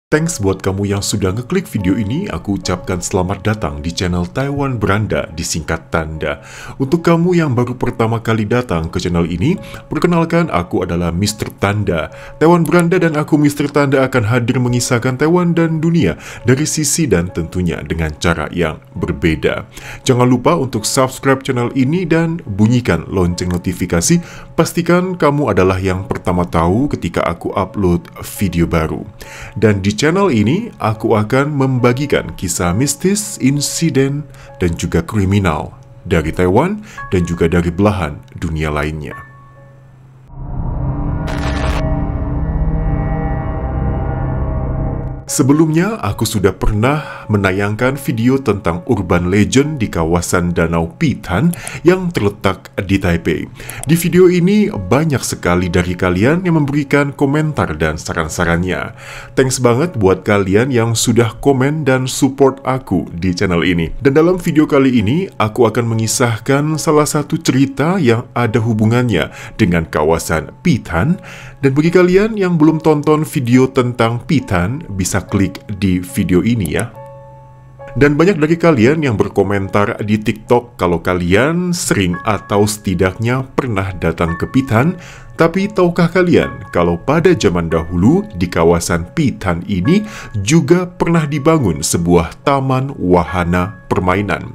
Thanks buat kamu yang sudah ngeklik video ini. Aku ucapkan selamat datang di channel Taiwan Beranda, disingkat Tanda. Untuk kamu yang baru pertama kali datang ke channel ini, perkenalkan, aku adalah Mr. Tanda. Taiwan Beranda dan aku Mr. Tanda akan hadir mengisahkan Taiwan dan dunia dari sisi dan tentunya dengan cara yang berbeda. Jangan lupa untuk subscribe channel ini dan bunyikan lonceng notifikasi. Pastikan kamu adalah yang pertama tahu ketika aku upload video baru. Dan di channel ini, aku akan membagikan kisah mistis, insiden, dan juga kriminal dari Taiwan dan juga dari belahan dunia lainnya. Sebelumnya, aku sudah pernah menayangkan video tentang urban legend di kawasan Danau Pitan yang terletak di Taipei. Di video ini, banyak sekali dari kalian yang memberikan komentar dan saran-sarannya. Thanks banget buat kalian yang sudah komen dan support aku di channel ini. Dan dalam video kali ini, aku akan mengisahkan salah satu cerita yang ada hubungannya dengan kawasan Pitan. Dan bagi kalian yang belum tonton video tentang Pitan, bisa klik di video ini ya. Dan banyak dari kalian yang berkomentar di TikTok kalau kalian sering atau setidaknya pernah datang ke Pitan. Tapi tahukah kalian kalau pada zaman dahulu di kawasan Pitan ini juga pernah dibangun sebuah taman wahana permainan.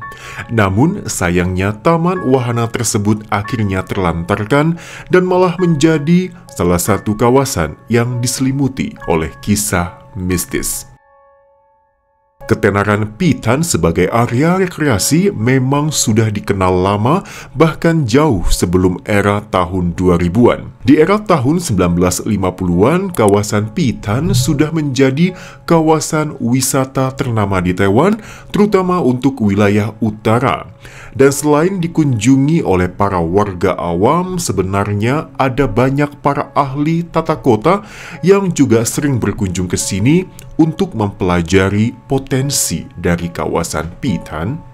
Namun sayangnya taman wahana tersebut akhirnya terlantarkan dan malah menjadi salah satu kawasan yang diselimuti oleh kisah mistis. Ketenaran Pitan sebagai area rekreasi memang sudah dikenal lama, bahkan jauh sebelum era tahun 2000-an. Di era tahun 1950-an, kawasan Pitan sudah menjadi kawasan wisata ternama di Taiwan, terutama untuk wilayah utara. Dan selain dikunjungi oleh para warga awam, sebenarnya ada banyak para ahli tata kota yang juga sering berkunjung ke sini untuk mempelajari potensi dari kawasan Pitan.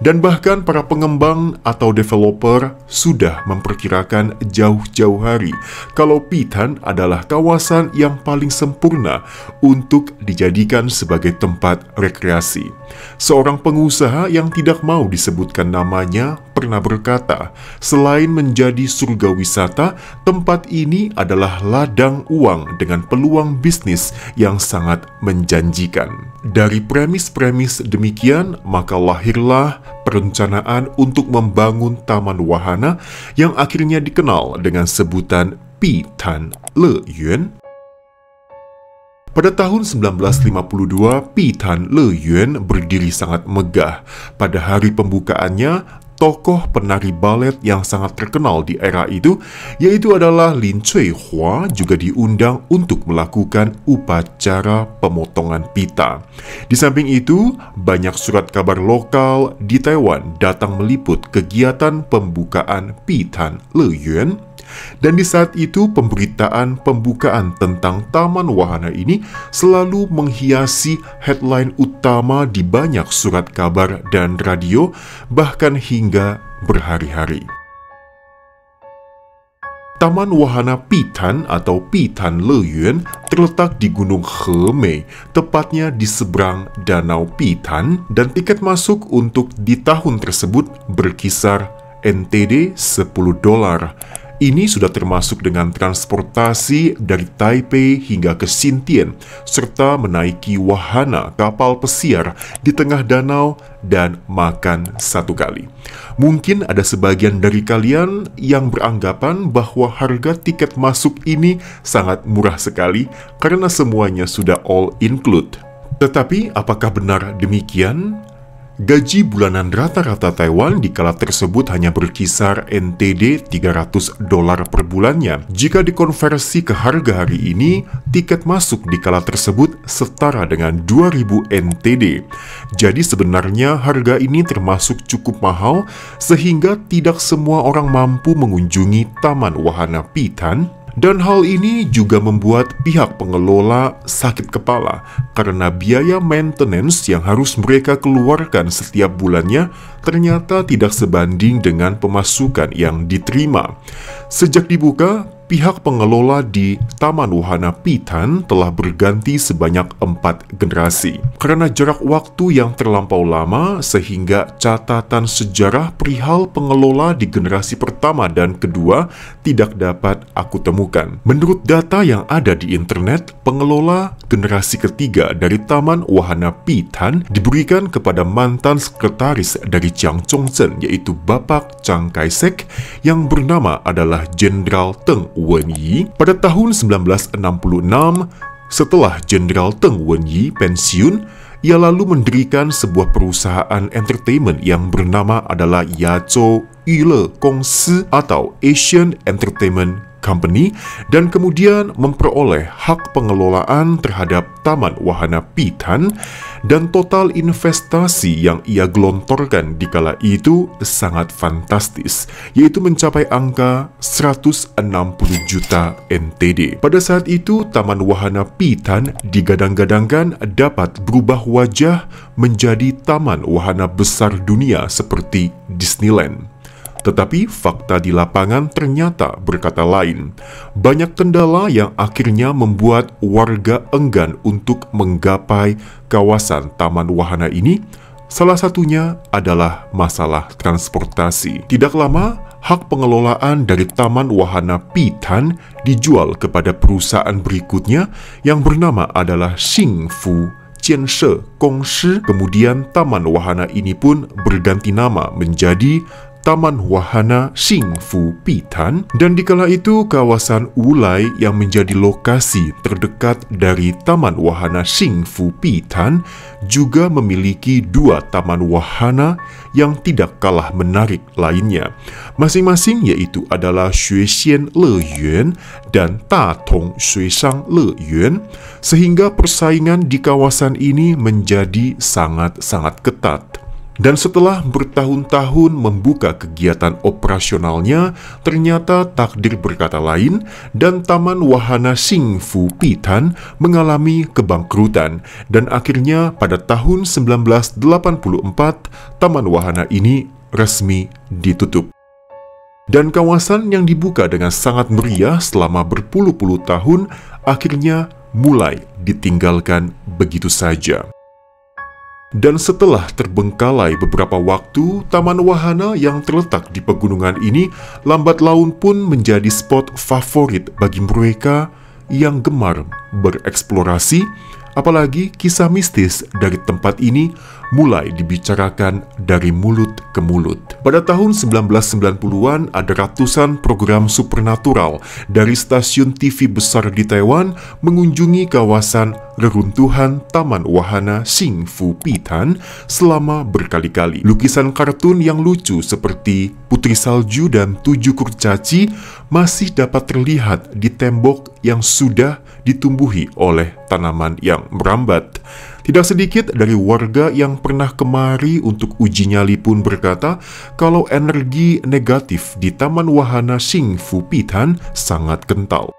Dan bahkan para pengembang atau developer sudah memperkirakan jauh-jauh hari kalau Pitan adalah kawasan yang paling sempurna untuk dijadikan sebagai tempat rekreasi. Seorang pengusaha yang tidak mau disebutkan namanya pernah berkata, selain menjadi surga wisata, tempat ini adalah ladang uang dengan peluang bisnis yang sangat menjanjikan. Dari premis-premis demikian, maka lahirlah perencanaan untuk membangun taman wahana yang akhirnya dikenal dengan sebutan Pitan Leyuan. Pada tahun 1952, Pitan Leyuan berdiri sangat megah. Pada hari pembukaannya, tokoh penari balet yang sangat terkenal di era itu, yaitu adalah Lin Cuihua, juga diundang untuk melakukan upacara pemotongan pita. Di samping itu, banyak surat kabar lokal di Taiwan datang meliput kegiatan pembukaan Pitan Leyuan. Dan di saat itu, pemberitaan pembukaan tentang taman wahana ini selalu menghiasi headline utama di banyak surat kabar dan radio, bahkan hingga berhari-hari. Taman Wahana Pitan atau Pitan Leyuan terletak di Gunung Hemei, tepatnya di seberang Danau Pitan, dan tiket masuk untuk di tahun tersebut berkisar NTD $10. Ini sudah termasuk dengan transportasi dari Taipei hingga ke Xintian, serta menaiki wahana kapal pesiar di tengah danau dan makan satu kali. Mungkin ada sebagian dari kalian yang beranggapan bahwa harga tiket masuk ini sangat murah sekali karena semuanya sudah all include. Tetapi apakah benar demikian? Gaji bulanan rata-rata Taiwan di kala tersebut hanya berkisar NTD $300 per bulannya. Jika dikonversi ke harga hari ini, tiket masuk di kala tersebut setara dengan 2000 NTD. Jadi sebenarnya harga ini termasuk cukup mahal, sehingga tidak semua orang mampu mengunjungi Taman Wahana Pitan. Dan hal ini juga membuat pihak pengelola sakit kepala karena biaya maintenance yang harus mereka keluarkan setiap bulannya ternyata tidak sebanding dengan pemasukan yang diterima. Sejak dibuka, pihak pengelola di Taman Wahana Pitan telah berganti sebanyak 4 generasi. Karena jarak waktu yang terlampau lama, sehingga catatan sejarah perihal pengelola di generasi pertama dan kedua tidak dapat aku temukan. Menurut data yang ada di internet, pengelola generasi ketiga dari Taman Wahana Pitan diberikan kepada mantan sekretaris dari Chiang Chong-zen, yaitu Bapak Chiang Kai-shek, yang bernama adalah Jenderal Teng Wen-yi. Pada tahun 1966, setelah Jenderal Teng Wen-yi pensiun, ia lalu mendirikan sebuah perusahaan entertainment yang bernama adalah Yazhou Yule Kongsi atau Asian Entertainment Company, dan kemudian memperoleh hak pengelolaan terhadap Taman Wahana Pitan, dan total investasi yang ia gelontorkan di kala itu sangat fantastis, yaitu mencapai angka 160 juta NTD. Pada saat itu, Taman Wahana Pitan digadang-gadangkan dapat berubah wajah menjadi taman wahana besar dunia seperti Disneyland. Tetapi fakta di lapangan ternyata berkata lain. Banyak kendala yang akhirnya membuat warga enggan untuk menggapai kawasan Taman Wahana ini. Salah satunya adalah masalah transportasi. Tidak lama, hak pengelolaan dari Taman Wahana Pitan dijual kepada perusahaan berikutnya yang bernama adalah Xingfu Jianse Gongshi. Kemudian Taman Wahana ini pun berganti nama menjadi Taman Wahana Xingfu Pitan, dan dikala itu kawasan Wulai yang menjadi lokasi terdekat dari Taman Wahana Xingfu Pitan juga memiliki 2 taman wahana yang tidak kalah menarik lainnya. Masing-masing yaitu adalah Xuexian Leyuan dan Datong Xueshang Leyuan, sehingga persaingan di kawasan ini menjadi sangat-sangat ketat. Dan setelah bertahun-tahun membuka kegiatan operasionalnya, ternyata takdir berkata lain dan Taman Wahana Xingfu Pitan mengalami kebangkrutan, dan akhirnya pada tahun 1984 Taman Wahana ini resmi ditutup. Dan kawasan yang dibuka dengan sangat meriah selama berpuluh-puluh tahun akhirnya mulai ditinggalkan begitu saja. Dan setelah terbengkalai beberapa waktu, Taman Wahana yang terletak di pegunungan ini lambat laun pun menjadi spot favorit bagi mereka yang gemar bereksplorasi, apalagi kisah mistis dari tempat ini mulai dibicarakan dari mulut ke mulut. Pada tahun 1990-an ada ratusan program supernatural dari stasiun TV besar di Taiwan mengunjungi kawasan reruntuhan Taman Wahana Xingfu Pitan selama berkali-kali. Lukisan kartun yang lucu seperti Putri Salju dan 7 kurcaci masih dapat terlihat di tembok yang sudah ditumbuhi oleh tanaman yang merambat. Tidak sedikit dari warga yang pernah kemari untuk uji nyali pun berkata kalau energi negatif di Taman Wahana Xingfu Pitan sangat kental.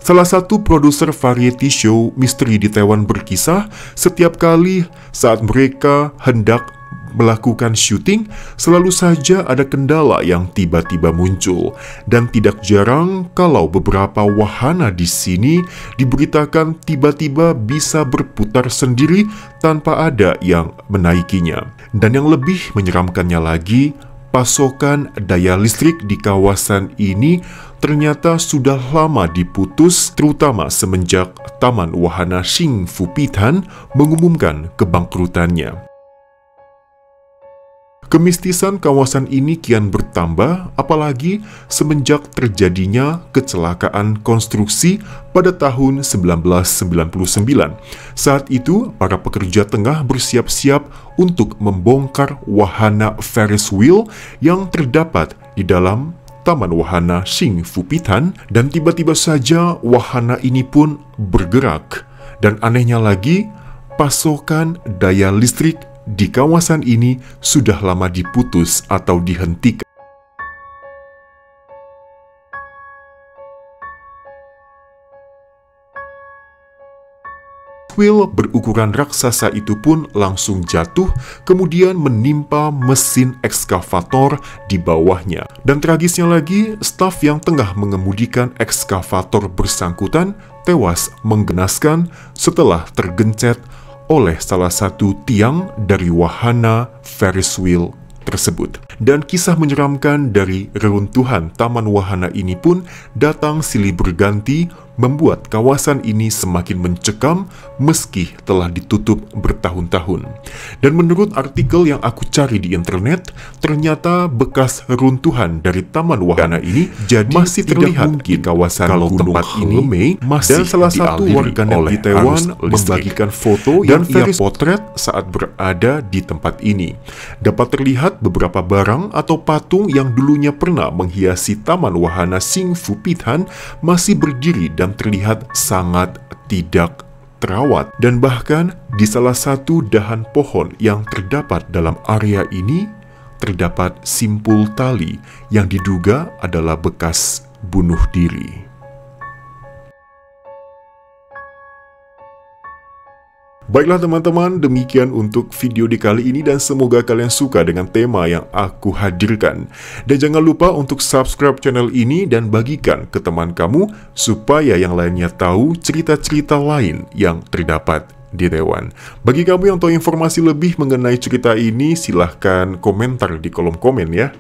Salah satu produser variety show misteri di Taiwan berkisah, setiap kali saat mereka hendak melakukan syuting, selalu saja ada kendala yang tiba-tiba muncul. Dan tidak jarang kalau beberapa wahana di sini diberitakan tiba-tiba bisa berputar sendiri tanpa ada yang menaikinya. Dan yang lebih menyeramkannya lagi, pasokan daya listrik di kawasan ini ternyata sudah lama diputus, terutama semenjak Taman Wahana Xingfu Pitan mengumumkan kebangkrutannya. Kemistisan kawasan ini kian bertambah, apalagi semenjak terjadinya kecelakaan konstruksi pada tahun 1999. Saat itu, para pekerja tengah bersiap-siap untuk membongkar wahana Ferris wheel yang terdapat di dalam Taman Wahana Xingfu Pitan, dan tiba-tiba saja wahana ini pun bergerak. Dan anehnya lagi, pasokan daya listrik di kawasan ini sudah lama diputus atau dihentikan. Wheel berukuran raksasa itu pun langsung jatuh, kemudian menimpa mesin ekskavator di bawahnya. Dan tragisnya lagi, staf yang tengah mengemudikan ekskavator bersangkutan tewas menggenaskan setelah tergencet oleh salah satu tiang dari wahana Ferris wheel tersebut. Dan kisah menyeramkan dari reruntuhan taman wahana ini pun datang silih berganti, membuat kawasan ini semakin mencekam meski telah ditutup bertahun-tahun. Dan menurut artikel yang aku cari di internet, ternyata bekas runtuhan dari taman wahana ini jadi masih terlihat di kawasan kalau tempat ini masih dan salah satu warganet di Taiwan membagikan foto dan yang ia potret saat berada di tempat ini. Dapat terlihat beberapa barang atau patung yang dulunya pernah menghiasi taman wahana Xing Fu Pithan masih berdiri dan terlihat sangat tidak terawat. Dan bahkan di salah satu dahan pohon yang terdapat dalam area ini terdapat simpul tali yang diduga adalah bekas bunuh diri. Baiklah teman-teman, demikian untuk video di kali ini dan semoga kalian suka dengan tema yang aku hadirkan. Dan jangan lupa untuk subscribe channel ini dan bagikan ke teman kamu supaya yang lainnya tahu cerita-cerita lain yang terdapat di Taiwan. Bagi kamu yang tahu informasi lebih mengenai cerita ini, silahkan komentar di kolom komen ya.